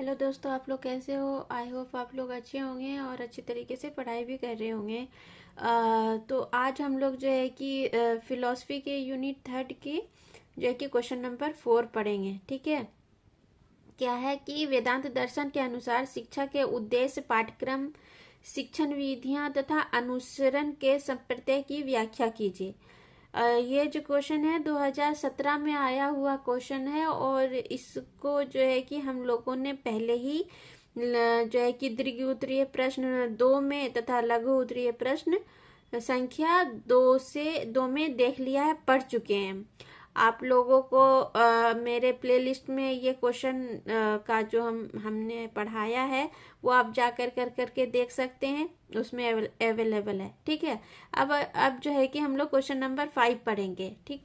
Hello दोस्तों, आप लोग कैसे हो। आई होप आप लोग अच्छे होंगे और अच्छी तरीके से पढ़ाई भी कर रहे होंगे। तो आज हम लोग जो है कि फिलॉसफी के यूनिट 3 की जो है कि क्वेश्चन नंबर 4 पढ़ेंगे। ठीक है। क्या है कि वेदांत दर्शन के अनुसार शिक्षा के उद्देश्य, पाठ्यक्रम, शिक्षण विधियां तथा अनुसरण के संप्रत्यय की व्याख्या कीजिए। ये जो क्वेश्चन है 2017 में आया हुआ क्वेश्चन है और इसको जो है कि हम लोगों ने पहले ही जो है कि दीर्घ उत्तरीय प्रश्न 2 में तथा लघु उत्तरीय प्रश्न संख्या 2 में देख लिया है, पढ़ चुके हैं। आप लोगों को मेरे प्लेलिस्ट में ये क्वेश्चन का जो हमने पढ़ाया है वो आप जा करके देख सकते हैं, उसमें अवेलेबल है। ठीक है। अब जो है कि हम लोग क्वेश्चन नंबर 5 पढ़ेंगे। ठीक।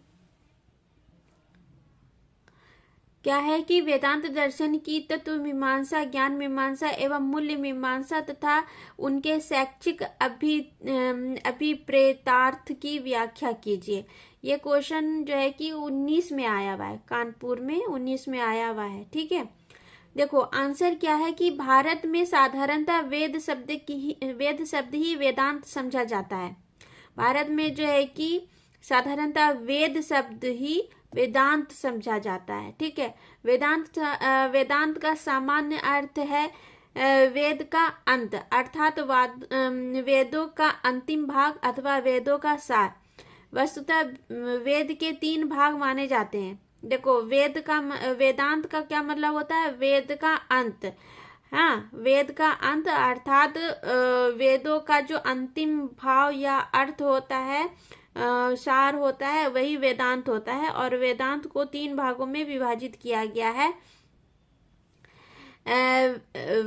क्या है कि वेदांत दर्शन की तत्व मीमांसा, ज्ञान मीमांसा एवं मूल्य मीमांसा तथा उनके शैक्षिक अभिप्रेतार्थ की व्याख्या कीजिए। ये क्वेश्चन जो है कि 19 में आया हुआ है, कानपुर में 19 में आया हुआ है। ठीक है। देखो आंसर क्या है कि भारत में साधारणतः वेद शब्द ही वेदांत समझा जाता है। भारत में जो है कि साधारणतः वेद शब्द ही वेदांत समझा जाता है। ठीक है। वेदांत का सामान्य अर्थ है वेद का अंत, अर्थात वेदों का अंतिम भाग अथवा वेदों का सार। वस्तुतः वेद के 3 भाग माने जाते हैं। देखो वेदांत का क्या मतलब होता है? वेद का अंत। हाँ, वेद का अंत अर्थात वेदों का जो अंतिम भाव या अर्थ होता है, सार होता है, वही वेदांत होता है। और वेदांत को 3 भागों में विभाजित किया गया है।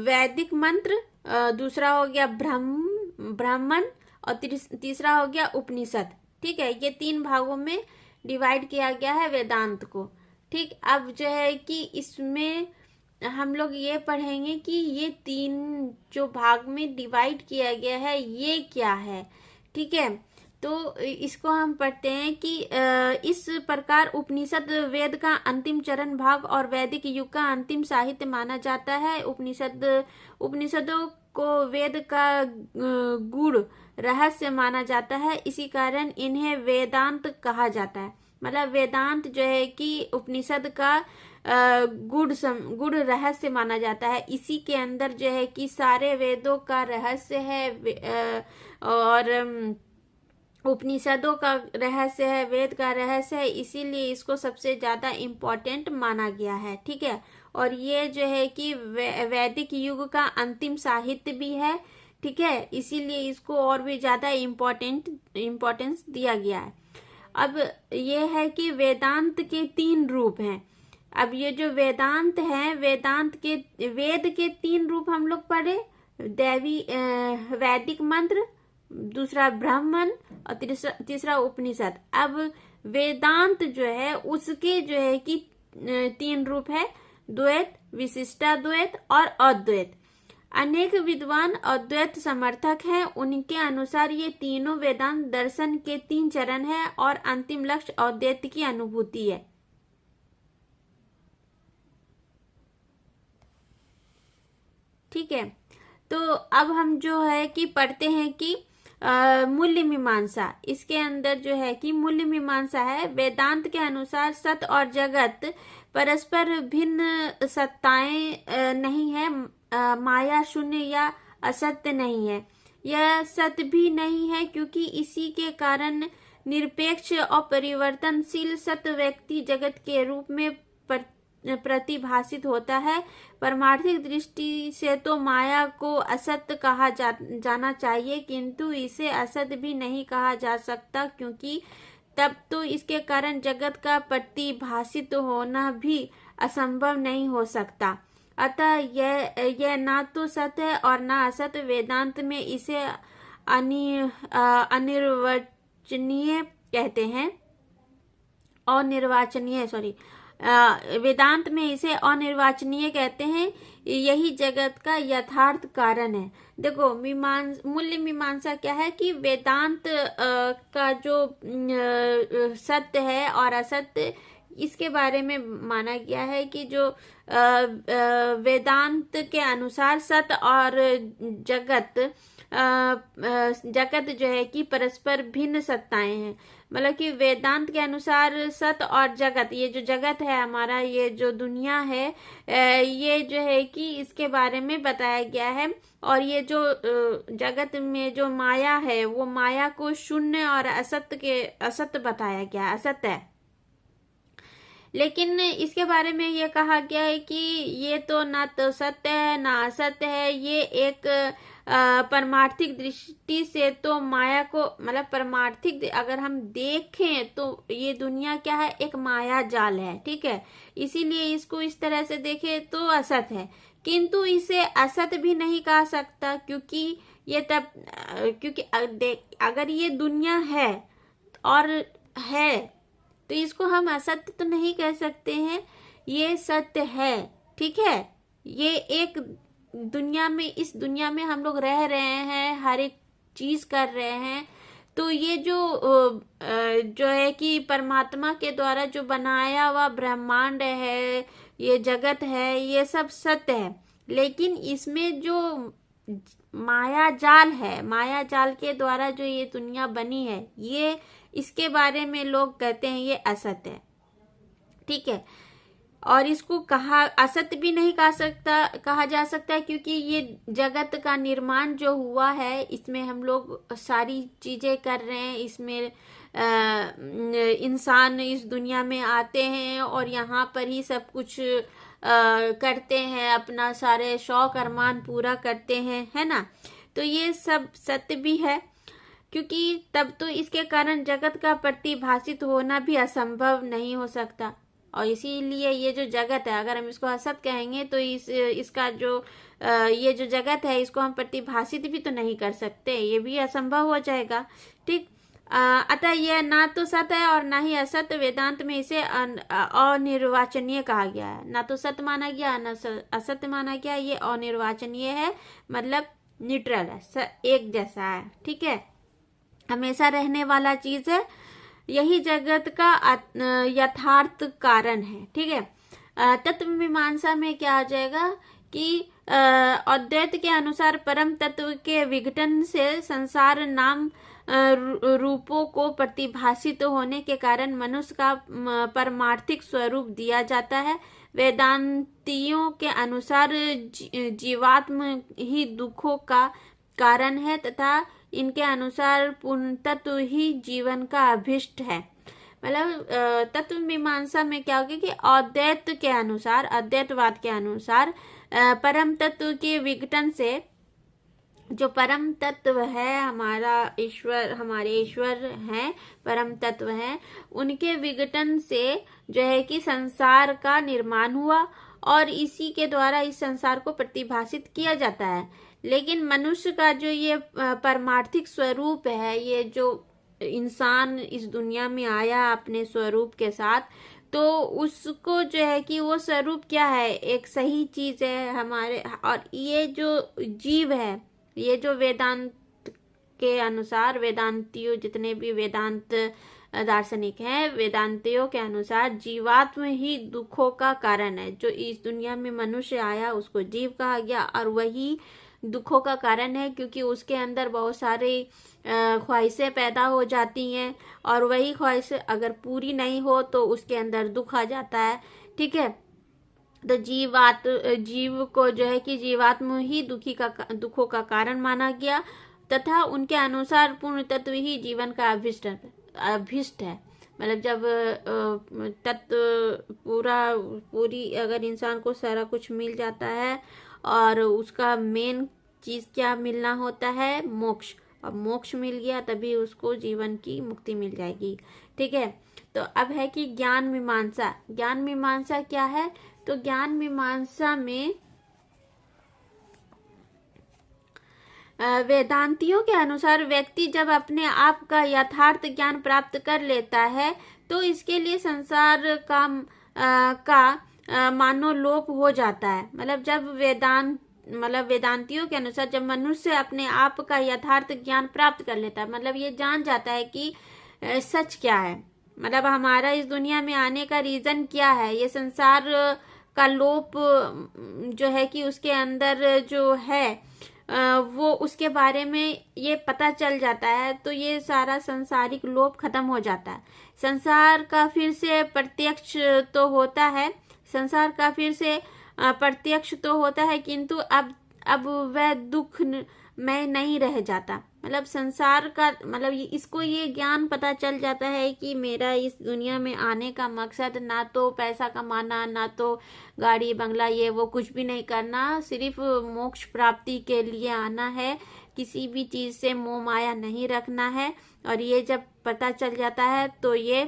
वैदिक मंत्र, दूसरा हो गया ब्राह्मण और तीसरा हो गया उपनिषद। ठीक है। ये 3 भागों में डिवाइड किया गया है वेदांत को। ठीक। अब जो है कि इसमें हम लोग ये पढ़ेंगे कि ये 3 जो भाग में डिवाइड किया गया है ये क्या है। ठीक है। तो इसको हम पढ़ते हैं कि इस प्रकार उपनिषद वेद का अंतिम चरण भाग और वैदिक युग का अंतिम साहित्य माना जाता है। उपनिषदों को वेद का गूढ़ रहस्य माना जाता है, इसी कारण इन्हें वेदांत कहा जाता है। मतलब वेदांत जो है कि उपनिषद का गूढ़ रहस्य माना जाता है। इसी के अंदर जो है कि सारे वेदों का रहस्य है और उपनिषदों का रहस्य है, वेद का रहस्य है, इसीलिए इसको सबसे ज्यादा इम्पोर्टेंट माना गया है। ठीक है। और ये जो है कि वैदिक युग का अंतिम साहित्य भी है। ठीक है। इसीलिए इसको और भी ज्यादा इम्पोर्टेंस दिया गया है। अब ये है कि वेदांत के 3 रूप हैं। अब ये जो वेदांत है, वेद के 3 रूप हम लोग पढ़े। वैदिक मंत्र, दूसरा ब्राह्मण और तीसरा उपनिषद। अब वेदांत जो है उसके जो है कि 3 रूप है, द्वैत, विशिष्टाद्वैत और अद्वैत। अनेक विद्वान अद्वैत समर्थक हैं। उनके अनुसार ये तीनों वेदांत दर्शन के 3 चरण है और अंतिम लक्ष्य अद्वैत की अनुभूति है। ठीक है। तो अब हम जो है कि पढ़ते हैं कि मूल्य मीमांसा। इसके अंदर जो है कि मूल्य मीमांसा है, वेदांत के अनुसार सत और जगत परस्पर भिन्न सत्ताएं नहीं है, माया शून्य या असत्य नहीं है। यह सत्य भी नहीं है क्योंकि इसी के कारण निरपेक्ष और परिवर्तनशील सत्य व्यक्ति जगत के रूप में प्रतिभाषित होता है। परमार्थिक दृष्टि से तो माया को असत्य कहा जाना चाहिए, किंतु इसे असत्य भी नहीं कहा जा सकता क्योंकि तब तो इसके कारण जगत का प्रतिभाषित होना भी असंभव नहीं हो सकता। अतः यह ना तो सत्य है और ना असत्य। वेदांत में इसे अनिर्वचनीय कहते हैं, अनिर्वाचनीय सॉरी वेदांत में इसे अनिर्वाचनीय कहते हैं। यही जगत का यथार्थ कारण है। देखो मूल्य मीमांसा क्या है कि वेदांत का जो सत्य है और असत्य इसके बारे में माना गया है कि जो वेदांत के अनुसार सत और जगत जगत जो है कि परस्पर भिन्न सत्ताएं हैं। मतलब कि वेदांत के अनुसार सत और जगत, ये जो जगत है हमारा, ये जो दुनिया है, ये जो है कि इसके बारे में बताया गया है। और ये जो जगत में जो माया है, वो माया को शून्य और असत्य बताया गया है, असत्य है। लेकिन इसके बारे में ये कहा गया है कि ये तो ना तो सत्य है ना असत्य है, ये एक परमार्थिक दृष्टि से तो माया को, मतलब परमार्थिक अगर हम देखें तो ये दुनिया क्या है, एक माया जाल है, ठीक है। इसीलिए इसको इस तरह से देखें तो असत है, किंतु इसे असत भी नहीं कहा सकता, क्योंकि ये तब क्योंकि अगर ये दुनिया है और है तो इसको हम असत्य तो नहीं कह सकते हैं, ये सत्य है, ठीक है। ये एक दुनिया में, इस दुनिया में हम लोग रह रहे हैं, हर एक चीज कर रहे हैं, तो ये जो है कि परमात्मा के द्वारा जो बनाया हुआ ब्रह्मांड है, ये जगत है, ये सब सत्य है। लेकिन इसमें जो माया जाल है, माया जाल के द्वारा जो ये दुनिया बनी है, ये इसके बारे में लोग कहते हैं ये असत्य है, ठीक है। और इसको असत्य भी नहीं कहा जा सकता, क्योंकि ये जगत का निर्माण जो हुआ है, इसमें हम लोग सारी चीजें कर रहे हैं, इसमें इंसान इस दुनिया में आते हैं और यहाँ पर ही सब कुछ करते हैं, अपना सारे शौक अरमान पूरा करते हैं, है ना। तो ये सब सत्य भी है, क्योंकि तब तो इसके कारण जगत का प्रतिभाषित होना भी असंभव नहीं हो सकता। और इसीलिए ये जो जगत है, अगर हम इसको असत कहेंगे तो इसका जो ये जो जगत है, इसको हम प्रतिभाषित भी तो नहीं कर सकते, ये भी असंभव हो जाएगा, ठीक। अतः यह ना तो सत्य है और ना ही असत्य। वेदांत में इसे अनिर्वाचनीय कहा गया है, ना तो सत्य माना गया ना असत्य माना गया, ये अनिर्वाचनीय है, मतलब न्यूट्रल है, एक जैसा है, ठीक है, हमेशा रहने वाला चीज है। यही जगत का यथार्थ कारण है, ठीक है। तत्व मीमांसा में क्या आ जाएगा कि अद्वैत के अनुसार परम तत्व के विघटन से संसार नाम रूपों को प्रतिभाषित होने के कारण मनुष्य का परमार्थिक स्वरूप दिया जाता है। वेदांतियों के अनुसार जीवात्म ही दुखों का कारण है तथा इनके अनुसार पूर्ण तत्व ही जीवन का अभिष्ट है। मतलब तत्व मीमांसा में क्या होगा कि अद्वैत के अनुसार, अद्वैतवाद के अनुसार परम तत्व के विघटन से, जो परम तत्व है हमारा ईश्वर, हमारे ईश्वर हैं, परम तत्व हैं, उनके विघटन से जो है कि संसार का निर्माण हुआ और इसी के द्वारा इस संसार को प्रतिभाषित किया जाता है। लेकिन मनुष्य का जो ये परमार्थिक स्वरूप है, ये जो इंसान इस दुनिया में आया अपने स्वरूप के साथ, तो उसको जो है कि वो स्वरूप क्या है, एक सही चीज है हमारे। और ये जो जीव है, ये जो वेदांत के अनुसार, वेदांतियों जितने भी वेदांत दार्शनिक हैं, वेदांतियों के अनुसार जीवात्म ही दुखों का कारण है। जो इस दुनिया में मनुष्य आया उसको जीव कहा गया और वही दुखों का कारण है, क्योंकि उसके अंदर बहुत सारी ख्वाहिशें पैदा हो जाती हैं और वही ख्वाहिश अगर पूरी नहीं हो तो उसके अंदर दुख आ जाता है, ठीक है। तो जीव को जो है कि जीवात्म ही दुखों का कारण माना गया तथा उनके अनुसार पूर्ण तत्व ही जीवन का अभिष्ट है। मतलब जब तत्व पूरी अगर इंसान को सारा कुछ मिल जाता है और उसका मेन चीज क्या मिलना होता है, मोक्ष, और मोक्ष मिल गया तभी उसको जीवन की मुक्ति मिल जाएगी, ठीक है। तो अब है कि ज्ञान मीमांसा। ज्ञान मीमांसा क्या है? तो ज्ञान मीमांसा में वेदांतियों के अनुसार व्यक्ति जब अपने आप का यथार्थ ज्ञान प्राप्त कर लेता है तो इसके लिए संसार का मानो लोप हो जाता है। मतलब जब वेदांतियों के अनुसार जब मनुष्य अपने आप का यथार्थ ज्ञान प्राप्त कर लेता है, मतलब ये जान जाता है कि सच क्या है, मतलब हमारा इस दुनिया में आने का रीजन क्या है, ये संसार का लोप जो है कि उसके अंदर जो है वो उसके बारे में ये पता चल जाता है, तो ये सारा संसारिक लोभ खत्म हो जाता है। संसार का फिर से प्रत्यक्ष तो होता है, संसार का फिर से प्रत्यक्ष तो होता है, किंतु अब वह दुख में नहीं रह जाता। मतलब संसार का मतलब इसको ये ज्ञान पता चल जाता है कि मेरा इस दुनिया में आने का मकसद ना तो पैसा कमाना, ना तो गाड़ी बंगला ये वो कुछ भी नहीं करना, सिर्फ मोक्ष प्राप्ति के लिए आना है, किसी भी चीज से मोह माया नहीं रखना है। और ये जब पता चल जाता है तो ये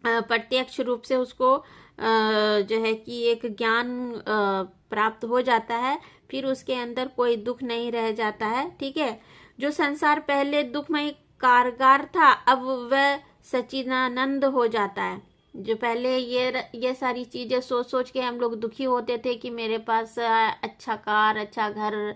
प्रत्यक्ष रूप से उसको जो है कि एक ज्ञान प्राप्त हो जाता है, फिर उसके अंदर कोई दुख नहीं रह जाता है। ठीक है, जो संसार पहले दुखमय कारगर था, अब वह सच्चिदानंद हो जाता है। जो पहले ये सारी चीजें सोच सोच के हम लोग दुखी होते थे कि मेरे पास अच्छा कार, अच्छा घर,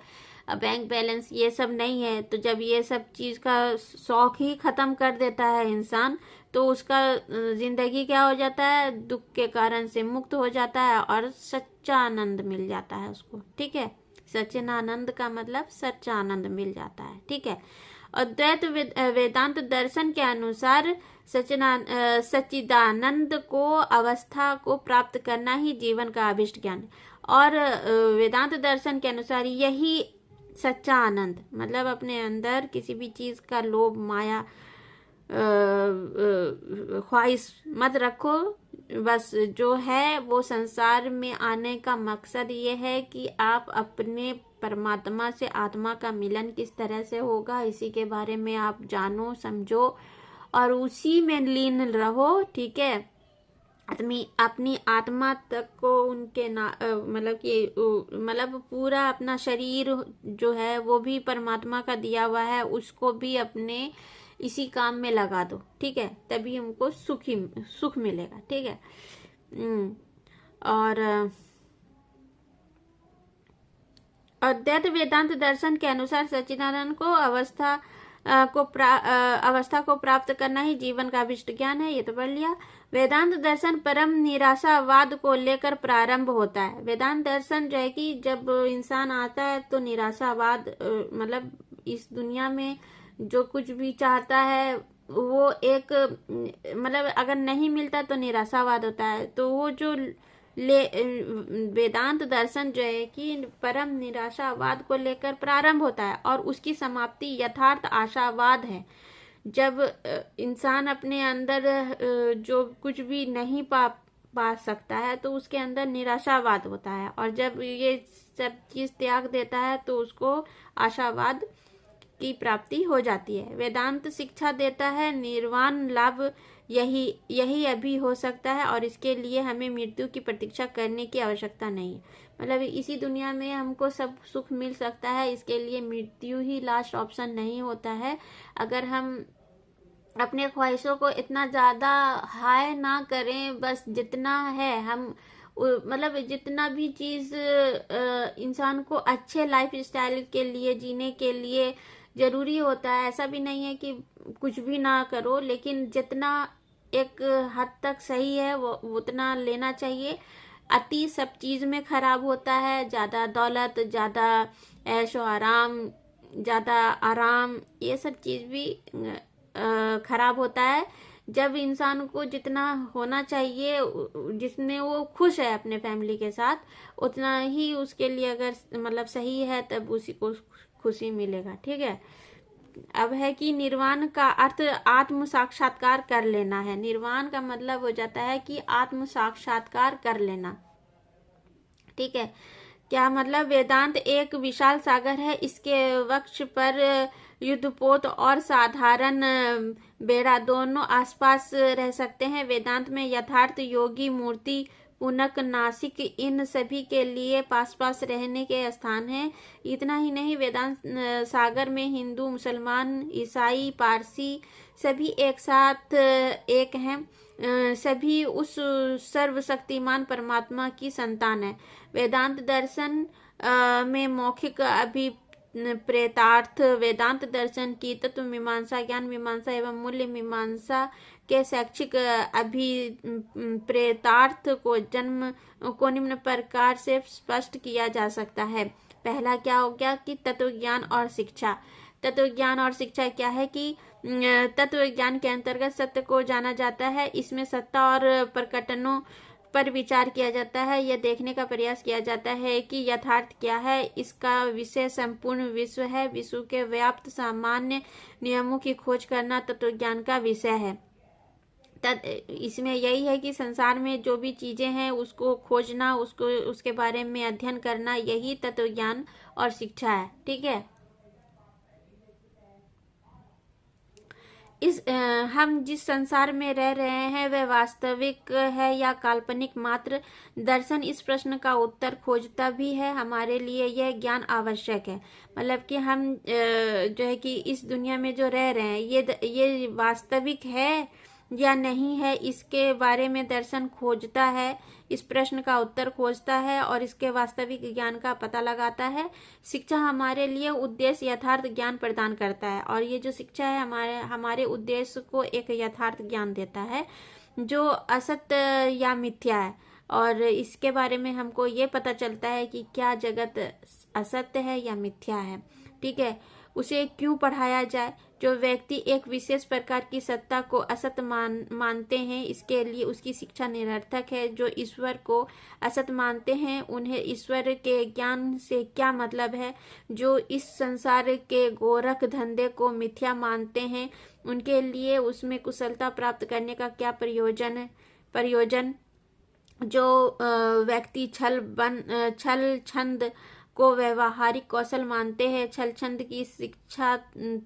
बैंक बैलेंस, ये सब नहीं है, तो जब ये सब चीज का शौक ही खत्म कर देता है इंसान, तो उसका जिंदगी क्या हो जाता है, दुख के कारण से मुक्त हो जाता है और सच्चा आनंद मिल जाता है उसको। ठीक है, सच्चिदानंद का मतलब सच्चा आनंद मिल जाता है। ठीक है, अद्वैत वेदांत दर्शन के अनुसार सच्चिदानंद को अवस्था को प्राप्त करना ही जीवन का अभिष्ट ज्ञान है। और वेदांत दर्शन के अनुसार यही सच्चा आनंद, मतलब अपने अंदर किसी भी चीज का लोभ माया ख्वाहिश मत रखो। बस जो है वो संसार में आने का मकसद ये है कि आप अपने परमात्मा से आत्मा का मिलन किस तरह से होगा, इसी के बारे में आप जानो समझो और उसी में लीन रहो। ठीक है, अपनी आत्मा तक को उनके मतलब कि मतलब पूरा अपना शरीर जो है वो भी परमात्मा का दिया हुआ है, उसको भी अपने इसी काम में लगा दो। ठीक है, तभी हमको सुख मिलेगा। ठीक है, और अद्वैत वेदांत दर्शन के अनुसार सच्चिदानंद को अवस्था को प्राप्त करना ही जीवन का अभिष्ट ज्ञान है, ये तो पढ़ लिया। वेदांत दर्शन परम निराशावाद को लेकर प्रारंभ होता है। वेदांत दर्शन जो है कि जब इंसान आता है तो निराशावाद मतलब इस दुनिया में जो कुछ भी चाहता है वो एक मतलब अगर नहीं मिलता तो निराशावाद होता है। तो वो जो वेदांत दर्शन जो है कि परम निराशावाद को लेकर प्रारंभ होता है और उसकी समाप्ति यथार्थ आशावाद है। जब इंसान अपने अंदर जो कुछ भी नहीं पा सकता है तो उसके अंदर निराशावाद होता है, और जब ये सब चीज त्याग देता है तो उसको आशावाद की प्राप्ति हो जाती है। वेदांत शिक्षा देता है निर्वाण लाभ यही अभी हो सकता है और इसके लिए हमें मृत्यु की प्रतीक्षा करने की आवश्यकता नहीं है। मतलब इसी दुनिया में हमको सब सुख मिल सकता है, इसके लिए मृत्यु ही लास्ट ऑप्शन नहीं होता है। अगर हम अपने ख्वाहिशों को इतना ज्यादा हाई ना करें, बस जितना है हम मतलब जितना भी चीज इंसान को अच्छे लाइफ स्टाइल के लिए जीने के लिए जरूरी होता है, ऐसा भी नहीं है कि कुछ भी ना करो, लेकिन जितना एक हद तक सही है वो उतना लेना चाहिए। अति सब चीज में खराब होता है, ज्यादा दौलत, ज्यादा ऐशो आराम, ज्यादा आराम, ये सब चीज भी खराब होता है। जब इंसान को जितना होना चाहिए, जिसमें वो खुश है अपने फैमिली के साथ, उतना ही उसके लिए अगर मतलब सही है तब उसी को खुशी मिलेगा। ठीक है, अब है कि निर्वाण का अर्थ आत्म साक्षात्कार कर लेना है। निर्वाण का मतलब हो जाता है कि आत्म साक्षात्कार कर लेना। ठीक है, क्या मतलब, वेदांत एक विशाल सागर है, इसके वक्ष पर युद्धपोत और साधारण बेड़ा दोनों आसपास रह सकते हैं। वेदांत में यथार्थ योगी मूर्ति पुनक नासिक इन सभी के लिए पास पास रहने के स्थान है। इतना ही नहीं, वेदांत सागर में हिंदू, मुसलमान, ईसाई, पारसी सभी एक साथ एक हैं। सभी उस सर्वशक्तिमान परमात्मा की संतान है। वेदांत दर्शन में मौखिक प्रेतार्थ वेदांत दर्शन की तत्व मीमांसा, ज्ञान मीमांसा एवं मूल्य मीमांसा के शैक्षिक अभिप्रेतार्थ को निम्न प्रकार से स्पष्ट किया जा सकता है। पहला क्या हो गया कि तत्व ज्ञान और शिक्षा। तत्व ज्ञान और शिक्षा क्या है कि तत्व ज्ञान के अंतर्गत सत्य को जाना जाता है। इसमें सत्ता और प्रकटनों पर विचार किया जाता है। यह देखने का प्रयास किया जाता है कि यथार्थ क्या है। इसका विषय संपूर्ण विश्व है। विश्व के व्याप्त सामान्य नियमों की खोज करना तत्व ज्ञान का विषय है। इसमें यही है कि संसार में जो भी चीजें हैं उसको खोजना, उसके बारे में अध्ययन करना, यही तत्व ज्ञान और शिक्षा है। ठीक है। हम जिस संसार में रह रहे हैं वह वास्तविक है या काल्पनिक मात्र। दर्शन इस प्रश्न का उत्तर खोजता भी है। हमारे लिए यह ज्ञान आवश्यक है। मतलब कि हम जो है कि इस दुनिया में जो रह रहे हैं ये वास्तविक है या नहीं है, इसके बारे में दर्शन खोजता है, इस प्रश्न का उत्तर खोजता है और इसके वास्तविक ज्ञान का पता लगाता है। शिक्षा हमारे लिए उद्देश्य यथार्थ ज्ञान प्रदान करता है और ये जो शिक्षा है हमारे उद्देश्य को एक यथार्थ ज्ञान देता है जो असत्य या मिथ्या है। और इसके बारे में हमको ये पता चलता है कि क्या जगत असत्य है या मिथ्या है। ठीक है। उसे क्यों पढ़ाया जाए। जो व्यक्ति एक विशेष प्रकार की सत्ता को असत मानते हैं, इसके लिए उसकी शिक्षा निरर्थक है। जो ईश्वर को असत मानते हैं, उन्हें ईश्वर के ज्ञान से क्या मतलब है। जो इस संसार के गोरख धंधे को मिथ्या मानते हैं, उनके लिए उसमें कुशलता प्राप्त करने का क्या प्रयोजन। जो व्यक्ति छल छंद को व्यवहारिक कौशल मानते हैं, छल छंद की शिक्षा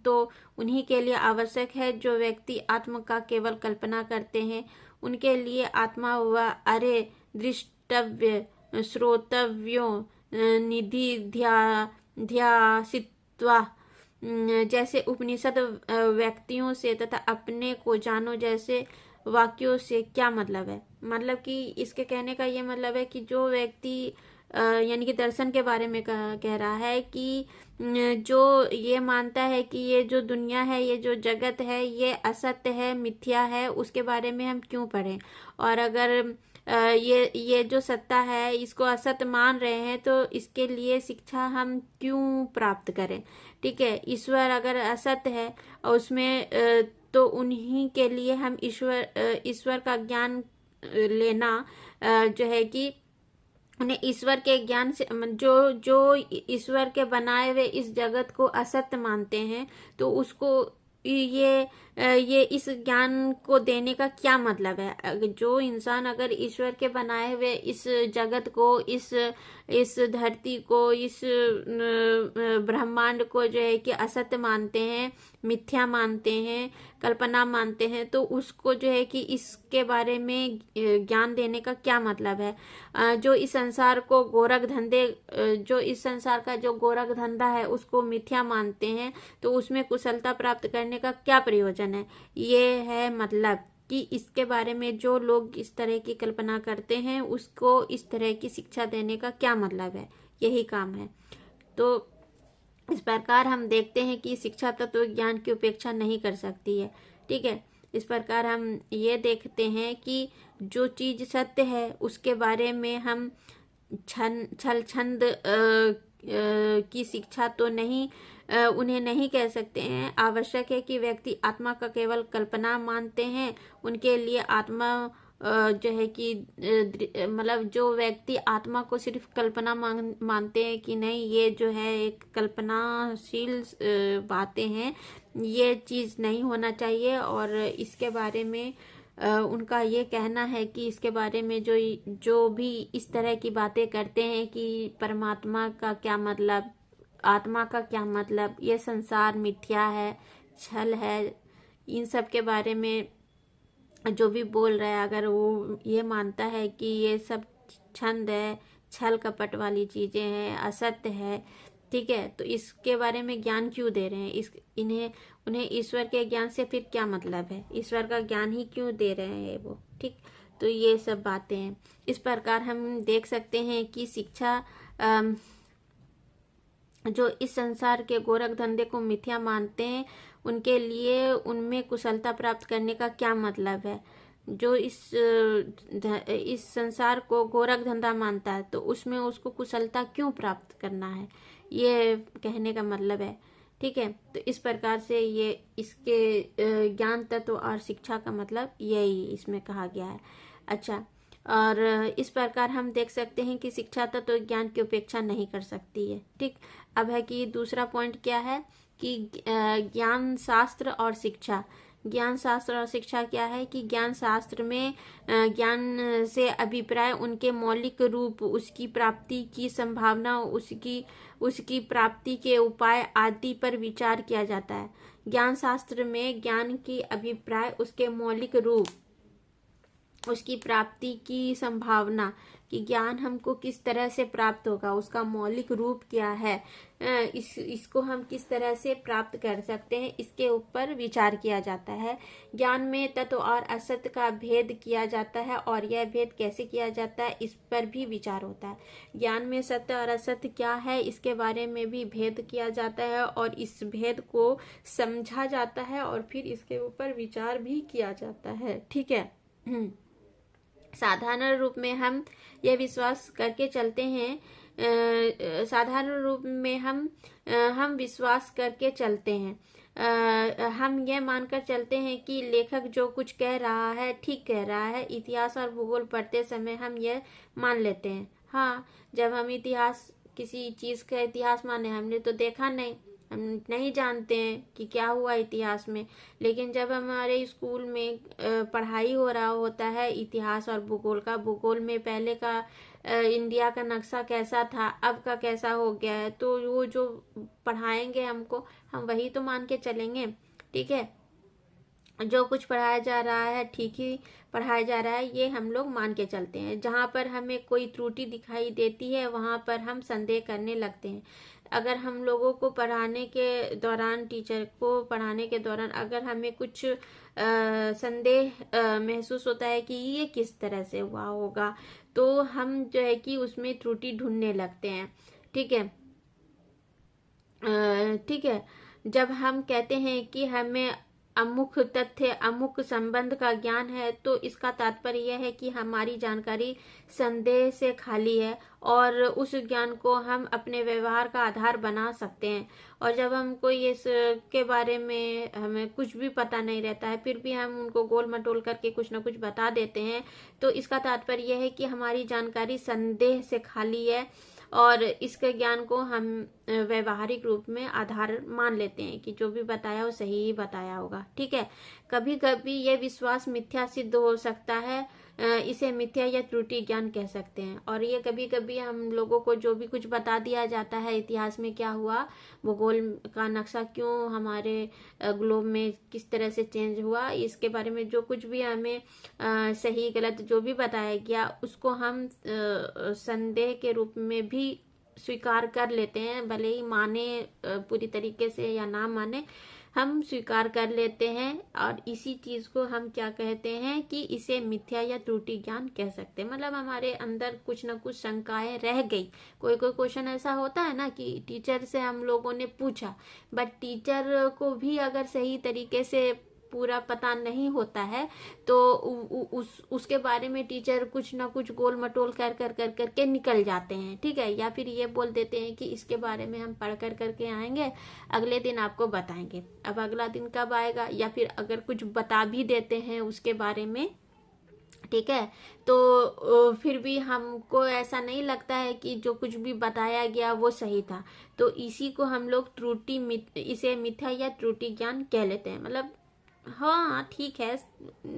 तो उन्हीं के लिए आवश्यक है। जो व्यक्ति आत्मा का केवल कल्पना करते हैं, उनके लिए आत्मा व अरे दृष्टव्य श्रोतव्यों निधिध्यासित्वा जैसे उपनिषद व्यक्तियों से तथा अपने को जानो जैसे वाक्यों से क्या मतलब है। मतलब कि इसके कहने का ये मतलब है कि जो व्यक्ति यानी कि दर्शन के बारे में कह रहा है कि जो ये मानता है कि ये जो दुनिया है, ये जो जगत है, ये असत्य है, मिथ्या है, उसके बारे में हम क्यों पढ़ें। और अगर ये जो सत्ता है इसको असत्य मान रहे हैं तो इसके लिए शिक्षा हम क्यों प्राप्त करें। ठीक है। ईश्वर अगर असत्य है और उसमें तो उन्हीं के लिए हम ईश्वर का ज्ञान लेना जो है कि उन्हें ईश्वर के ज्ञान से जो ईश्वर के बनाए हुए इस जगत को असत्य मानते हैं, तो उसको ये इस ज्ञान को देने का क्या मतलब है। जो इंसान अगर ईश्वर के बनाए हुए इस जगत को, इस धरती को, इस ब्रह्मांड को जो है कि असत्य मानते हैं, मिथ्या मानते हैं, कल्पना मानते हैं, तो उसको जो है कि इसके बारे में ज्ञान देने का क्या मतलब है। जो इस संसार को जो इस संसार का जो गोरख धंधा है उसको मिथ्या मानते हैं, तो उसमें कुशलता प्राप्त करने का क्या प्रयोजन है। ये है मतलब कि इसके बारे में जो लोग इस तरह की कल्पना करते हैं उसको इस तरह की शिक्षा देने का क्या मतलब है। यही काम है। तो इस प्रकार हम देखते हैं कि शिक्षा तत्व ज्ञान की उपेक्षा नहीं कर सकती है। ठीक है। इस प्रकार हम ये देखते हैं कि जो चीज सत्य है उसके बारे में हम छल छंद की शिक्षा तो नहीं उन्हें नहीं कह सकते हैं। आवश्यक है कि व्यक्ति आत्मा का केवल कल्पना मानते हैं, उनके लिए आत्मा जो है कि मतलब जो व्यक्ति आत्मा को सिर्फ कल्पना मानते हैं कि नहीं ये जो है एक कल्पनाशील बातें हैं, ये चीज नहीं होना चाहिए। और इसके बारे में उनका ये कहना है कि इसके बारे में जो भी इस तरह की बातें करते हैं कि परमात्मा का क्या मतलब, आत्मा का क्या मतलब, ये संसार मिथ्या है, छल है, इन सब के बारे में जो भी बोल रहा है, अगर वो ये मानता है कि ये सब छंद है, छल कपट वाली चीजें हैं, असत्य है, ठीक है, तो इसके बारे में ज्ञान क्यों दे रहे हैं। उन्हें ईश्वर के ज्ञान से फिर क्या मतलब है, ईश्वर का ज्ञान ही क्यों दे रहे हैं वो। ठीक, तो ये सब बातें हैं। इस प्रकार हम देख सकते हैं कि शिक्षा जो इस संसार के गोरख धंधे को मिथ्या मानते हैं उनके लिए उनमें कुशलता प्राप्त करने का क्या मतलब है। जो इस संसार को गोरख धंधा मानता है तो उसमें उसको कुशलता क्यों प्राप्त करना है, ये कहने का मतलब है। ठीक है, तो इस प्रकार से ये इसके ज्ञान तत्व और शिक्षा का मतलब यही इसमें कहा गया है। अच्छा, और इस प्रकार हम देख सकते हैं कि शिक्षा तत्व ज्ञान की उपेक्षा नहीं कर सकती है। ठीक, अब है कि दूसरा पॉइंट क्या है कि ज्ञान शास्त्र और शिक्षा। ज्ञान शास्त्र और शिक्षा क्या है कि ज्ञान शास्त्र में ज्ञान से अभिप्राय उनके मौलिक रूप, उसकी प्राप्ति की संभावना, उसकी प्राप्ति के उपाय आदि पर विचार किया जाता है। ज्ञान शास्त्र में ज्ञान की अभिप्राय उसके मौलिक रूप, उसकी प्राप्ति की संभावना, कि ज्ञान हमको किस तरह से प्राप्त होगा, उसका मौलिक रूप क्या है, इसको हम किस तरह से प्राप्त कर सकते हैं, इसके ऊपर विचार किया जाता है। ज्ञान में तत्व और असत्य का भेद किया जाता है और यह भेद कैसे किया जाता है इस पर भी विचार होता है। ज्ञान में सत्य और असत्य क्या है इसके बारे में भी भेद किया जाता है और इस भेद को समझा जाता है और फिर इसके ऊपर विचार भी किया जाता है। ठीक है, साधारण रूप में हम यह विश्वास करके चलते हैं, साधारण रूप में हम विश्वास करके चलते हैं, हम यह मानकर चलते हैं कि लेखक जो कुछ कह रहा है ठीक कह रहा है। इतिहास और भूगोल पढ़ते समय हम यह मान लेते हैं। हाँ, जब हम किसी चीज़ का इतिहास माने, हमने तो देखा नहीं, हम नहीं जानते हैं कि क्या हुआ इतिहास में, लेकिन जब हमारे स्कूल में पढ़ाई हो रहा होता है इतिहास और भूगोल का, भूगोल में पहले का इंडिया का नक्शा कैसा था, अब का कैसा हो गया है, तो वो जो पढ़ाएंगे हमको, हम वही तो मान के चलेंगे। ठीक है, जो कुछ पढ़ाया जा रहा है ठीक ही पढ़ाया जा रहा है, ये हम लोग मान के चलते हैं। जहाँ पर हमें कोई त्रुटि दिखाई देती है वहाँ पर हम संदेह करने लगते हैं। अगर हम लोगों को पढ़ाने के दौरान, टीचर को पढ़ाने के दौरान अगर हमें कुछ संदेह महसूस होता है कि ये किस तरह से हुआ होगा, तो हम जो है कि उसमें त्रुटि ढूंढने लगते हैं। ठीक है, ठीक है, जब हम कहते हैं कि हमें अमुक तथ्य, अमुक संबंध का ज्ञान है, तो इसका तात्पर्य यह है कि हमारी जानकारी संदेह से खाली है और उस ज्ञान को हम अपने व्यवहार का आधार बना सकते हैं। और जब हमको के बारे में हमें कुछ भी पता नहीं रहता है, फिर भी हम उनको गोल मटोल करके कुछ ना कुछ बता देते हैं, तो इसका तात्पर्य यह है कि हमारी जानकारी संदेह से खाली है और इसके ज्ञान को हम व्यवहारिक रूप में आधार मान लेते हैं कि जो भी बताया वो सही ही बताया होगा। ठीक है, कभी कभी यह विश्वास मिथ्या सिद्ध हो सकता है, इसे मिथ्या या त्रुटि ज्ञान कह सकते हैं। और ये कभी कभी हम लोगों को जो भी कुछ बता दिया जाता है, इतिहास में क्या हुआ, भूगोल का नक्शा क्यों हमारे ग्लोब में किस तरह से चेंज हुआ, इसके बारे में जो कुछ भी हमें सही गलत जो भी बताया गया, उसको हम संदेह के रूप में भी स्वीकार कर लेते हैं। भले ही माने पूरी तरीके से या ना माने, हम स्वीकार कर लेते हैं और इसी चीज को हम क्या कहते हैं कि इसे मिथ्या या त्रुटि ज्ञान कह सकते हैं। मतलब हमारे अंदर कुछ ना कुछ शंकाएं रह गई। कोई कोई क्वेश्चन ऐसा होता है ना कि टीचर से हम लोगों ने पूछा, बट टीचर को भी अगर सही तरीके से पूरा पता नहीं होता है तो उसके बारे में टीचर कुछ ना कुछ गोल मटोल कर करके निकल जाते हैं। ठीक है, या फिर ये बोल देते हैं कि इसके बारे में हम पढ़ करके आएंगे, अगले दिन आपको बताएंगे। अब अगला दिन कब आएगा, या फिर अगर कुछ बता भी देते हैं उसके बारे में, ठीक है, तो फिर भी हमको ऐसा नहीं लगता है कि जो कुछ भी बताया गया वो सही था, तो इसी को हम लोग इसे मिथ्या या त्रुटि ज्ञान कह लेते हैं। मतलब हाँ ठीक है,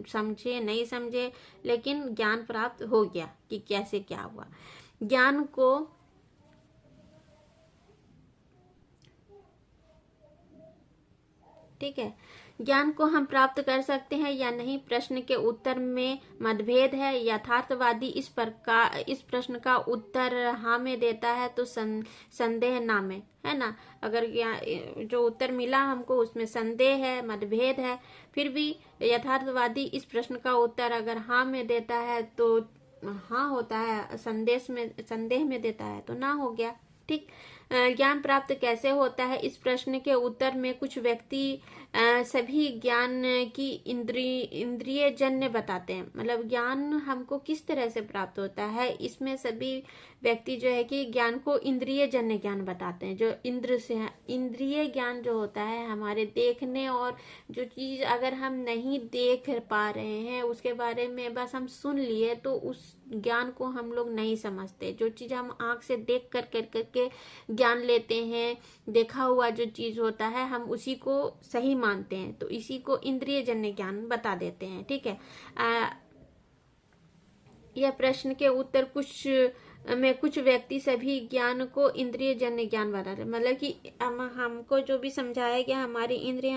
समझे नहीं समझे, लेकिन ज्ञान प्राप्त हो गया कि कैसे क्या हुआ। ज्ञान को ठीक है, ज्ञान को हम प्राप्त कर सकते हैं या नहीं, प्रश्न के उत्तर में मतभेद है। यथार्थवादी इस प्रश्न का उत्तर हाँ में देता है तो संदेह ना में, है ना। अगर जो उत्तर मिला हमको उसमें संदेह है, मतभेद है, फिर भी यथार्थवादी इस प्रश्न का उत्तर अगर हाँ में देता है तो हाँ होता है, संदेह में देता है तो ना हो गया। ठीक। ज्ञान प्राप्त कैसे होता है, इस प्रश्न के उत्तर में कुछ व्यक्ति सभी ज्ञान की इंद्रिय जन्य बताते हैं। मतलब ज्ञान हमको किस तरह से प्राप्त होता है, इसमें सभी व्यक्ति जो है कि ज्ञान को इंद्रिय जन्य ज्ञान बताते हैं। जो इंद्र से है, इंद्रिय ज्ञान जो होता है हमारे देखने, और जो चीज अगर हम नहीं देख पा रहे हैं उसके बारे में बस हम सुन लिए तो उस ज्ञान को हम लोग नहीं समझते। जो चीज हम आंख से देख कर करके ज्ञान लेते हैं, देखा हुआ जो चीज होता है हम उसी को सही मानते हैं, तो इसी को इंद्रिय जन्य ज्ञान बता देते हैं। ठीक है। यह प्रश्न के उत्तर कुछ व्यक्ति सभी ज्ञान को इंद्रिय जन्य ज्ञान बताते हैं। मतलब कि हमको जो भी समझाया गया, हमारी इंद्रिय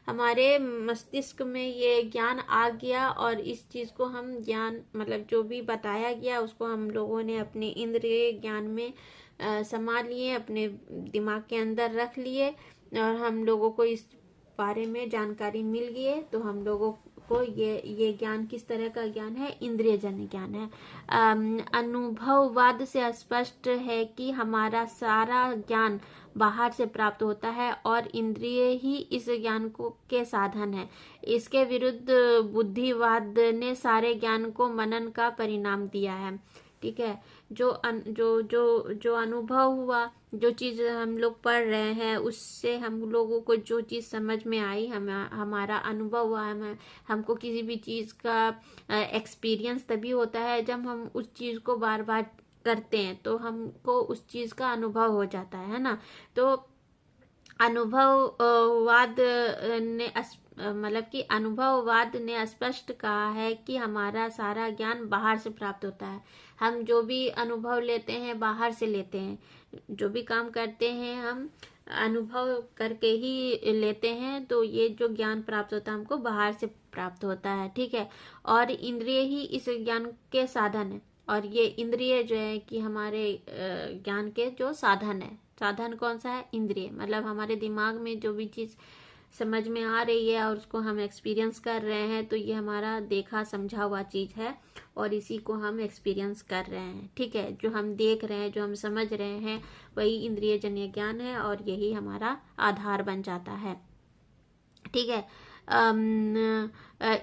हमारे मस्तिष्क में ये ज्ञान आ गया और इस चीज को हम ज्ञान मतलब जो भी बताया गया उसको हम लोगों ने अपने इंद्रिय ज्ञान में समा लिए, अपने दिमाग के अंदर रख लिए और हम लोगों को इस बारे में जानकारी मिल गई है। तो हम लोगों को ये ज्ञान किस तरह का ज्ञान है, इंद्रिय जन्य ज्ञान है। अनुभववाद से स्पष्ट है कि हमारा सारा ज्ञान बाहर से प्राप्त होता है और इंद्रिय ही इस ज्ञान को के साधन है। इसके विरुद्ध बुद्धिवाद ने सारे ज्ञान को मनन का परिणाम दिया है। ठीक है। जो अनुभव हुआ, जो चीज हम लोग पढ़ रहे हैं उससे हम लोगों को जो चीज समझ में आई, हमारा अनुभव हुआ, हमको किसी भी चीज का एक्सपीरियंस तभी होता है जब हम उस चीज को बार बार करते हैं तो हमको उस चीज का अनुभव हो जाता है ना। तो अनुभववाद ने मतलब कि अनुभववाद ने स्पष्ट कहा है कि हमारा सारा ज्ञान बाहर से प्राप्त होता है। हम जो भी अनुभव लेते हैं बाहर से लेते हैं, जो भी काम करते हैं हम अनुभव करके ही लेते हैं। तो ये जो ज्ञान प्राप्त होता है हमको बाहर से प्राप्त होता है। ठीक है। और इंद्रिय ही इस ज्ञान के साधन है, और ये इंद्रिय जो है कि हमारे ज्ञान के जो साधन है। साधन कौन सा है, इंद्रिय। मतलब हमारे दिमाग में जो भी चीज समझ में आ रही है और उसको हम एक्सपीरियंस कर रहे हैं तो ये हमारा देखा समझा हुआ चीज है और इसी को हम एक्सपीरियंस कर रहे हैं। ठीक है। जो हम देख रहे हैं, जो हम समझ रहे हैं, वही इंद्रिय जन्य ज्ञान है और यही हमारा आधार बन जाता है। ठीक है।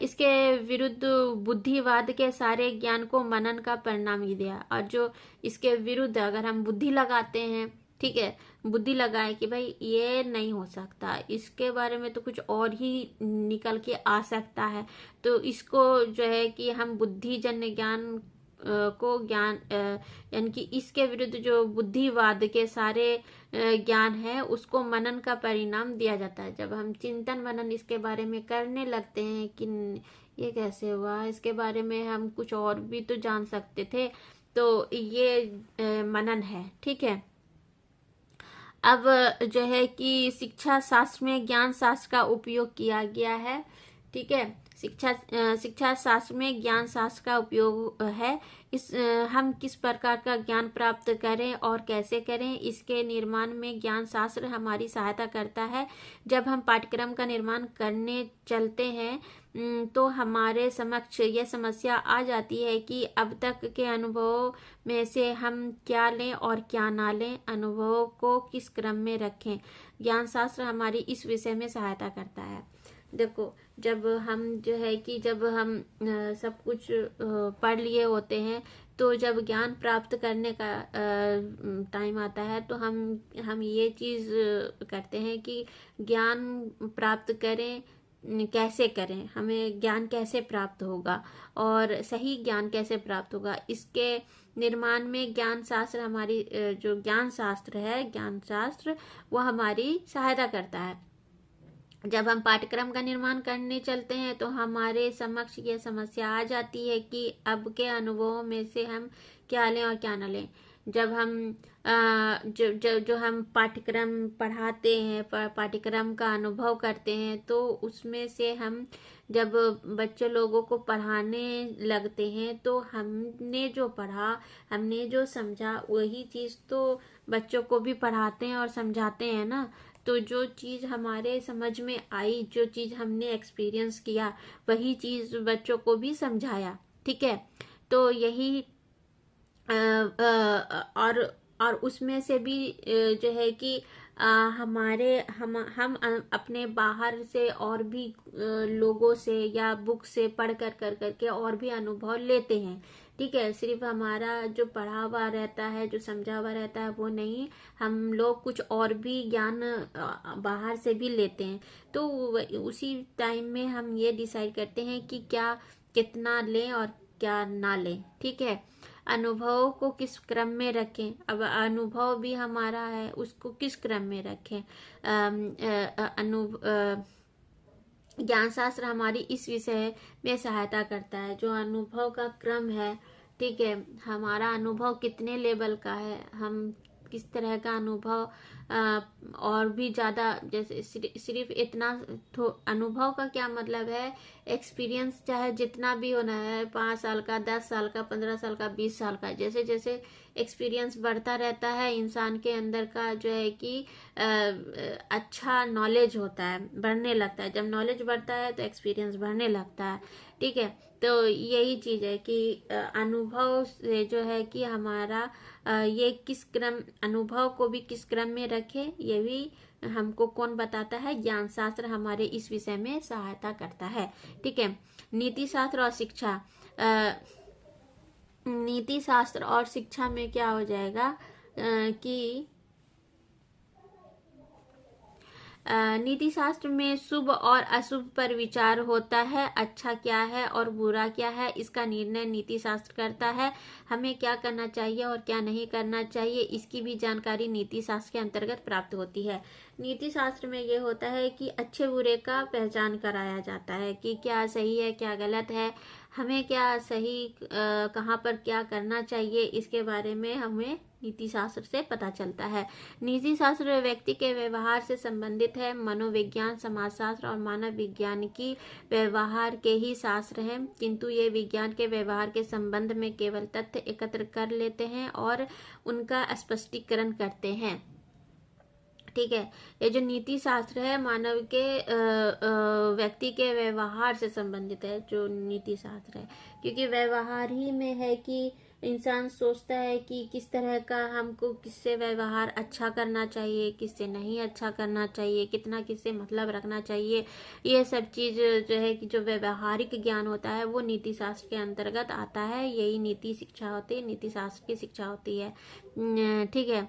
इसके विरुद्ध बुद्धिवाद के सारे ज्ञान को मनन का परिणाम ही दिया। और जो इसके विरुद्ध अगर हम बुद्धि लगाते हैं, ठीक है, बुद्धि लगाए कि भाई ये नहीं हो सकता, इसके बारे में तो कुछ और ही निकल के आ सकता है, तो इसको जो है कि हम बुद्धिजन्य ज्ञान को ज्ञान यानी कि इसके विरुद्ध जो बुद्धिवाद के सारे ज्ञान है उसको मनन का परिणाम दिया जाता है। जब हम चिंतन मनन इसके बारे में करने लगते हैं कि ये कैसे हुआ, इसके बारे में हम कुछ और भी तो जान सकते थे, तो ये मनन है। ठीक है। अब जो है कि शिक्षा शास्त्र में ज्ञान शास्त्र का उपयोग किया गया है। ठीक है। शिक्षा शास्त्र में ज्ञान शास्त्र का उपयोग है। हम किस प्रकार का ज्ञान प्राप्त करें और कैसे करें, इसके निर्माण में ज्ञान शास्त्र हमारी सहायता करता है। जब हम पाठ्यक्रम का निर्माण करने चलते हैं तो हमारे समक्ष यह समस्या आ जाती है कि अब तक के अनुभवों में से हम क्या लें और क्या ना लें, अनुभवों को किस क्रम में रखें। ज्ञान शास्त्र हमारी इस विषय में सहायता करता है। देखो, जब हम जो है कि जब हम सब कुछ पढ़ लिए होते हैं तो जब ज्ञान प्राप्त करने का टाइम आता है तो हम ये चीज करते हैं कि ज्ञान प्राप्त करें, कैसे करें, हमें ज्ञान कैसे प्राप्त होगा और सही ज्ञान कैसे प्राप्त होगा, इसके निर्माण में ज्ञान शास्त्र हमारी जो ज्ञान शास्त्र है, ज्ञान शास्त्र वो हमारी सहायता करता है। जब हम पाठ्यक्रम का निर्माण करने चलते हैं तो हमारे समक्ष ये समस्या आ जाती है कि अब के अनुभवों में से हम क्या लें और क्या न लें। जब हम जो हम पाठ्यक्रम पढ़ाते हैं, पाठ्यक्रम का अनुभव करते हैं, तो उसमें से हम जब बच्चे लोगों को पढ़ाने लगते हैं तो हमने जो पढ़ा, हमने जो समझा, वही चीज़ तो बच्चों को भी पढ़ाते हैं और समझाते हैं ना। तो जो चीज़ हमारे समझ में आई, जो चीज़ हमने एक्सपीरियंस किया, वही चीज़ बच्चों को भी समझाया। ठीक है। तो यही और और उसमें से भी जो है कि हमारे हम अपने बाहर से और भी लोगों से या बुक से पढ़ कर करके और भी अनुभव लेते हैं। ठीक है, सिर्फ हमारा जो पढ़ा हुआ रहता है, जो समझा हुआ रहता है वो नहीं, हम लोग कुछ और भी ज्ञान बाहर से भी लेते हैं। तो उसी टाइम में हम ये डिसाइड करते हैं कि क्या कितना लें और क्या ना लें। ठीक है, अनुभव को किस क्रम में रखें, अब अनुभव भी हमारा है, उसको किस क्रम में रखें। ज्ञान शास्त्र हमारी इस विषय में सहायता करता है, जो अनुभव का क्रम है। ठीक है, हमारा अनुभव कितने लेवल का है, हम किस तरह का अनुभव और भी ज़्यादा, जैसे सिर्फ इतना अनुभव का क्या मतलब है, एक्सपीरियंस चाहे जितना भी होना है, 5 साल का, 10 साल का, 15 साल का, 20 साल का, जैसे जैसे एक्सपीरियंस बढ़ता रहता है इंसान के अंदर का जो है कि अच्छा नॉलेज होता है, बढ़ने लगता है। जब नॉलेज बढ़ता है तो एक्सपीरियंस बढ़ने लगता है। ठीक है, तो यही चीज़ है कि अनुभव से जो है कि हमारा ये किस क्रम, अनुभव को भी किस क्रम में रखे, ये भी हमको कौन बताता है, ज्ञान शास्त्र हमारे इस विषय में सहायता करता है। ठीक है, नीति शास्त्र और शिक्षा, नीति शास्त्र और शिक्षा में क्या हो जाएगा कि नीति शास्त्र में शुभ और अशुभ पर विचार होता है। अच्छा क्या है और बुरा क्या है, इसका निर्णय नीति शास्त्र करता है। हमें क्या करना चाहिए और क्या नहीं करना चाहिए, इसकी भी जानकारी नीति शास्त्र के अंतर्गत प्राप्त होती है। नीति शास्त्र में ये होता है कि अच्छे बुरे का पहचान कराया जाता है कि क्या सही है क्या गलत है, हमें क्या सही कहाँ पर क्या करना चाहिए, इसके बारे में हमें नीति शास्त्र से पता चलता है। नीति शास्त्र व्यक्ति के व्यवहार से संबंधित है। मनोविज्ञान, समाजशास्त्र और मानव विज्ञान की व्यवहार के ही शास्त्र हैं, किंतु ये विज्ञान के व्यवहार के संबंध में केवल तथ्य एकत्र कर लेते हैं और उनका स्पष्टीकरण करते हैं। ठीक है, ये जो नीति शास्त्र है मानव के व्यक्ति के व्यवहार से संबंधित है जो नीति शास्त्र है, क्योंकि व्यवहार ही में है कि इंसान सोचता है कि किस तरह का हमको किससे व्यवहार अच्छा करना चाहिए, किससे नहीं अच्छा करना चाहिए, कितना किससे मतलब रखना चाहिए। ये सब चीज़ जो है कि जो व्यवहारिक ज्ञान होता है वो नीति शास्त्र के अंतर्गत आता है। यही नीति शिक्षा होती है, नीति शास्त्र की शिक्षा होती है। ठीक है,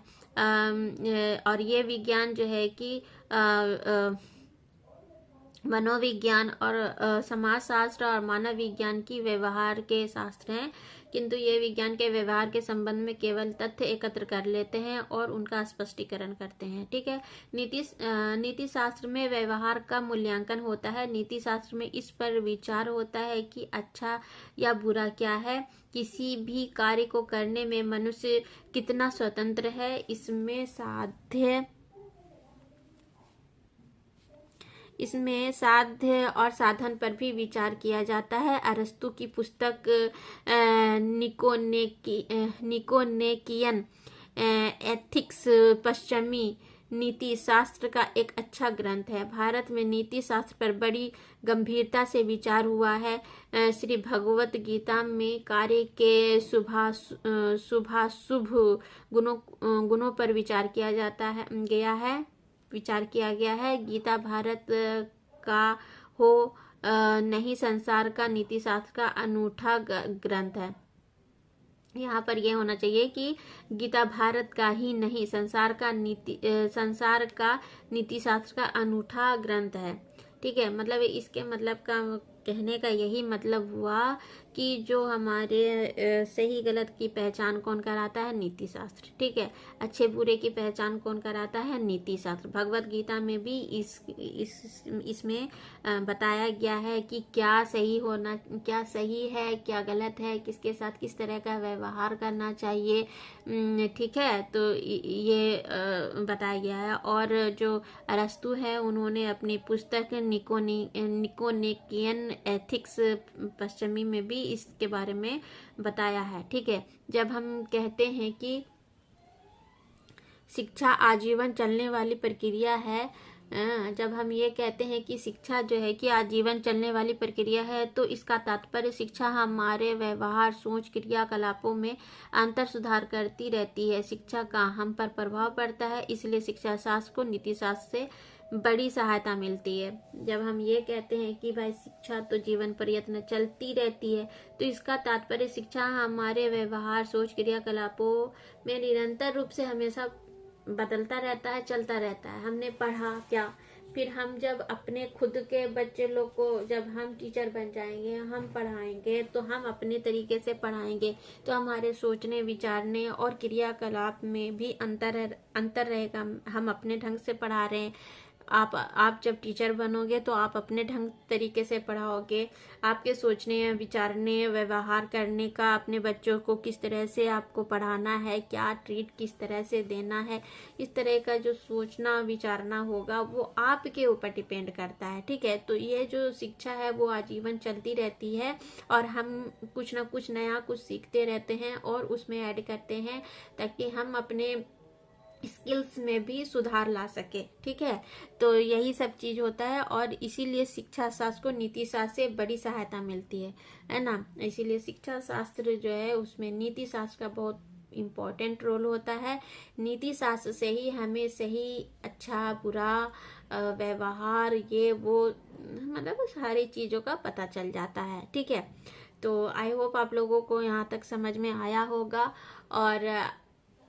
और ये विज्ञान जो है कि मनोविज्ञान और समाजशास्त्र और मानव विज्ञान की व्यवहार के शास्त्र हैं, किंतु ये विज्ञान के व्यवहार के संबंध में केवल तथ्य एकत्र कर लेते हैं और उनका स्पष्टीकरण करते हैं। ठीक है, नीति शास्त्र में व्यवहार का मूल्यांकन होता है। नीति शास्त्र में इस पर विचार होता है कि अच्छा या बुरा क्या है, किसी भी कार्य को करने में मनुष्य कितना स्वतंत्र है, इसमें साध्य और साधन पर भी विचार किया जाता है। अरस्तु की पुस्तक निकोनेकियन एथिक्स पश्चिमी नीति शास्त्र का एक अच्छा ग्रंथ है। भारत में नीति शास्त्र पर बड़ी गंभीरता से विचार हुआ है। श्री भगवत गीता में कार्य के शुभाशुभ गुणों पर विचार किया गया है। गीता भारत का हो नहीं संसार का नीति शास्त्र का अनूठा ग्रंथ है। यहाँ पर यह होना चाहिए कि गीता भारत का ही नहीं संसार का नीति शास्त्र का अनूठा ग्रंथ है। ठीक है, मतलब इसके मतलब का कहने का यही मतलब हुआ कि जो हमारे सही गलत की पहचान कौन कराता है, नीति शास्त्र। ठीक है, अच्छे बुरे की पहचान कौन कराता है, नीति शास्त्र। भगवत गीता में भी इसमें बताया गया है कि क्या सही है क्या गलत है, किसके साथ किस तरह का व्यवहार करना चाहिए। ठीक है, तो ये बताया गया है। और जो अरस्तु है उन्होंने अपनी पुस्तक निकोनेकियन एथिक्स पश्चिमी में भी इसके बारे में बताया है। ठीक है, जब हम कहते हैं कि शिक्षा आजीवन चलने वाली प्रक्रिया है, जब हम ये कहते हैं कि शिक्षा जो है कि आजीवन चलने वाली प्रक्रिया है, तो इसका तात्पर्य शिक्षा हमारे व्यवहार, सोच, क्रियाकलापों में अंतर सुधार करती रहती है। शिक्षा का हम पर प्रभाव पड़ता है, इसलिए शिक्षा शास्त्र को नीति शास्त्र से बड़ी सहायता मिलती है। जब हम ये कहते हैं कि भाई शिक्षा तो जीवन प्रयत्न चलती रहती है, तो इसका तात्पर्य शिक्षा हमारे व्यवहार, सोच, क्रियाकलापों में निरंतर रूप से हमेशा बदलता रहता है, चलता रहता है। हमने पढ़ा क्या, फिर हम जब अपने खुद के बच्चे लोग को, जब हम टीचर बन जाएंगे, हम पढ़ाएंगे, तो हम अपने तरीके से पढ़ाएंगे, तो हमारे सोचने, विचारने और क्रियाकलाप में भी अंतर रहेगा। हम अपने ढंग से पढ़ा रहे हैं। आप जब टीचर बनोगे तो आप अपने ढंग तरीके से पढ़ाओगे। आपके सोचने, विचारने, व्यवहार करने का, अपने बच्चों को किस तरह से आपको पढ़ाना है, क्या ट्रीट किस तरह से देना है, इस तरह का जो सोचना विचारना होगा वो आपके ऊपर डिपेंड करता है। ठीक है, तो ये जो शिक्षा है वो आजीवन चलती रहती है और हम कुछ ना कुछ नया कुछ सीखते रहते हैं और उसमें ऐड करते हैं, ताकि हम अपने स्किल्स में भी सुधार ला सके। ठीक है, तो यही सब चीज होता है और इसीलिए शिक्षा शास्त्र को नीति शास्त्र से बड़ी सहायता मिलती है ना। इसीलिए शिक्षा शास्त्र जो है उसमें नीति शास्त्र का बहुत इम्पोर्टेंट रोल होता है। नीति शास्त्र से ही हमें सही, अच्छा, बुरा व्यवहार, ये वो, मतलब सारी चीजों का पता चल जाता है। ठीक है, तो आई होप आप लोगों को यहाँ तक समझ में आया होगा। और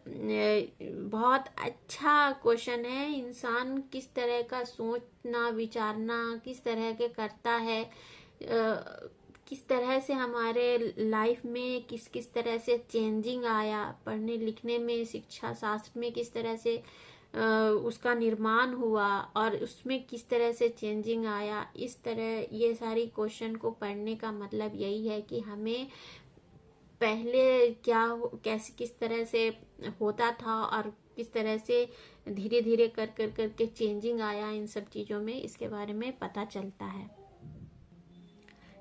बहुत अच्छा क्वेश्चन है, इंसान किस तरह का सोचना विचारना किस तरह के करता है, किस तरह से हमारे लाइफ में किस किस तरह से चेंजिंग आया, पढ़ने लिखने में, शिक्षा शास्त्र में किस तरह से उसका निर्माण हुआ और उसमें किस तरह से चेंजिंग आया। इस तरह ये सारी क्वेश्चन को पढ़ने का मतलब यही है कि हमें पहले क्या, कैसे, किस तरह से होता था और किस तरह से धीरे धीरे कर कर करके चेंजिंग आया, इन सब चीजों में इसके बारे में पता चलता है।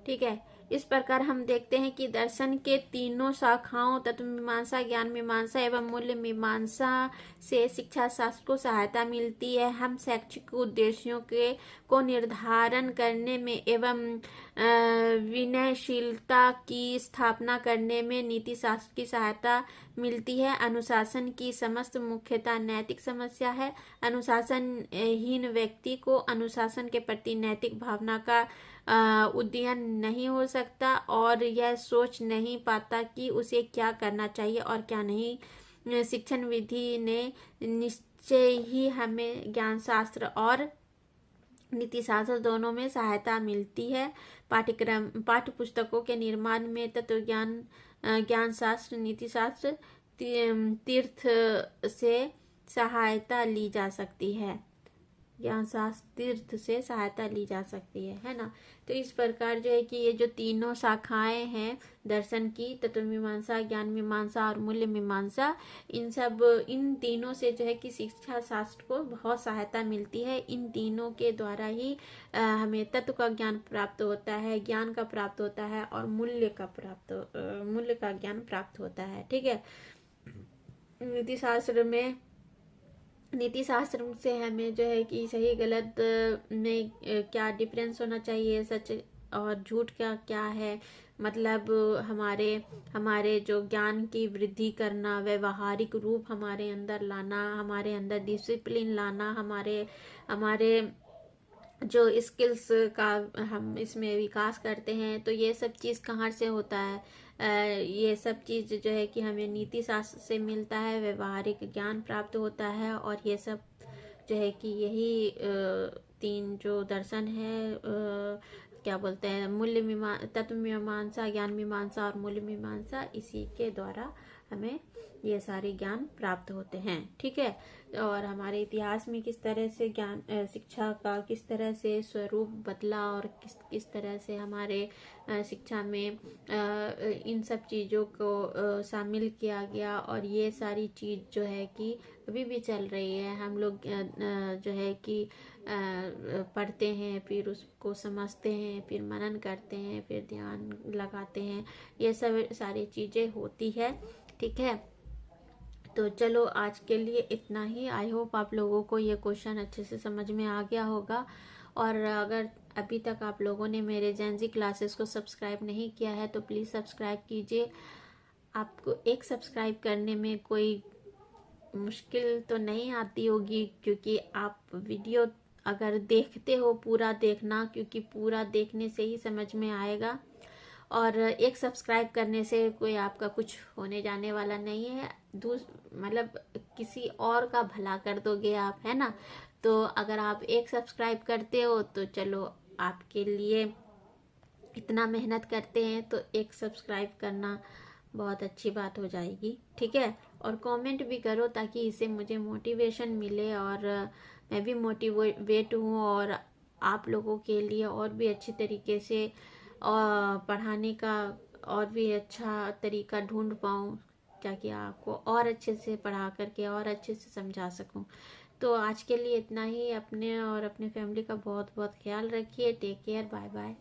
ठीक है, इस प्रकार हम देखते हैं कि दर्शन के तीनों शाखाओं तत्व मीमांसा, ज्ञान मीमांसा एवं मूल्य मीमांसा से शिक्षा शास्त्र को सहायता मिलती है। हम शैक्षिक उद्देश्यों के को निर्धारण करने में एवं विनयशीलता की स्थापना करने में नीति शास्त्र की सहायता मिलती है। अनुशासन की समस्त मुख्यतः नैतिक समस्या है। अनुशासनहीन व्यक्ति को अनुशासन के प्रति नैतिक भावना का उद्दीयन नहीं हो सकता और यह सोच नहीं पाता कि उसे क्या करना चाहिए और क्या नहीं। शिक्षण विधि ने निश्चय ही हमें ज्ञान शास्त्र और नीति शास्त्र दोनों में सहायता मिलती है। पाठ्य पुस्तकों के निर्माण में तत्व ज्ञान, ज्ञान शास्त्र, नीति शास्त्र तीर्थ से सहायता ली जा सकती है। ज्ञान शास्त्र तीर्थ से सहायता ली जा सकती है ना। तो इस प्रकार जो है कि ये जो तीनों शाखाएं हैं दर्शन की, तत्व मीमांसा, ज्ञान मीमांसा और मूल्य मीमांसा, इन तीनों से जो है कि शिक्षा शास्त्र को बहुत सहायता मिलती है। इन तीनों के द्वारा ही हमें तत्व का ज्ञान प्राप्त होता है, ज्ञान का प्राप्त होता है और मूल्य का ज्ञान प्राप्त होता है। ठीक है, नीति शास्त्र से हमें जो है कि सही गलत में क्या डिफरेंस होना चाहिए, सच और झूठ का क्या है, मतलब हमारे जो ज्ञान की वृद्धि करना, व्यवहारिक रूप हमारे अंदर लाना, हमारे अंदर डिसिप्लिन लाना, हमारे जो स्किल्स का हम इसमें विकास करते हैं, तो ये सब चीज़ कहाँ से होता है। ये सब चीज़ जो है कि हमें नीति शास्त्र से मिलता है, व्यवहारिक ज्ञान प्राप्त होता है और ये सब जो है कि यही तीन जो दर्शन है, क्या बोलते हैं, तत्व मीमांसा, ज्ञान मीमांसा और मूल्य मीमांसा, इसी के द्वारा हमें ये सारे ज्ञान प्राप्त होते हैं। ठीक है, और हमारे इतिहास में किस तरह से ज्ञान शिक्षा का किस तरह से स्वरूप बदला और किस तरह से हमारे शिक्षा में इन सब चीज़ों को शामिल किया गया, और ये सारी चीज़ जो है कि अभी भी चल रही है। हम लोग जो है कि पढ़ते हैं, फिर उसको समझते हैं, फिर मनन करते हैं, फिर ध्यान लगाते हैं, ये सब सारी चीज़ें होती है। ठीक है, तो चलो आज के लिए इतना ही। आई होप आप लोगों को ये क्वेश्चन अच्छे से समझ में आ गया होगा। और अगर अभी तक आप लोगों ने मेरे जेनजी क्लासेस को सब्सक्राइब नहीं किया है तो प्लीज़ सब्सक्राइब कीजिए। आपको एक सब्सक्राइब करने में कोई मुश्किल तो नहीं आती होगी, क्योंकि आप वीडियो अगर देखते हो पूरा देखना, क्योंकि पूरा देखने से ही समझ में आएगा। और एक सब्सक्राइब करने से कोई आपका कुछ होने जाने वाला नहीं है। मतलब किसी और का भला कर दोगे आप, है ना। तो अगर आप एक सब्सक्राइब करते हो तो चलो आपके लिए इतना मेहनत करते हैं तो एक सब्सक्राइब करना बहुत अच्छी बात हो जाएगी, ठीक है। और कमेंट भी करो ताकि इससे मुझे मोटिवेशन मिले और मैं भी मोटिवेट हूँ और आप लोगों के लिए और भी अच्छे तरीके से पढ़ाने का और भी अच्छा तरीका ढूंढ पाऊँ, ताकि आपको और अच्छे से पढ़ा करके और अच्छे से समझा सकूँ। तो आज के लिए इतना ही। अपने और अपने फैमिली का बहुत बहुत ख्याल रखिए। Take care, bye bye.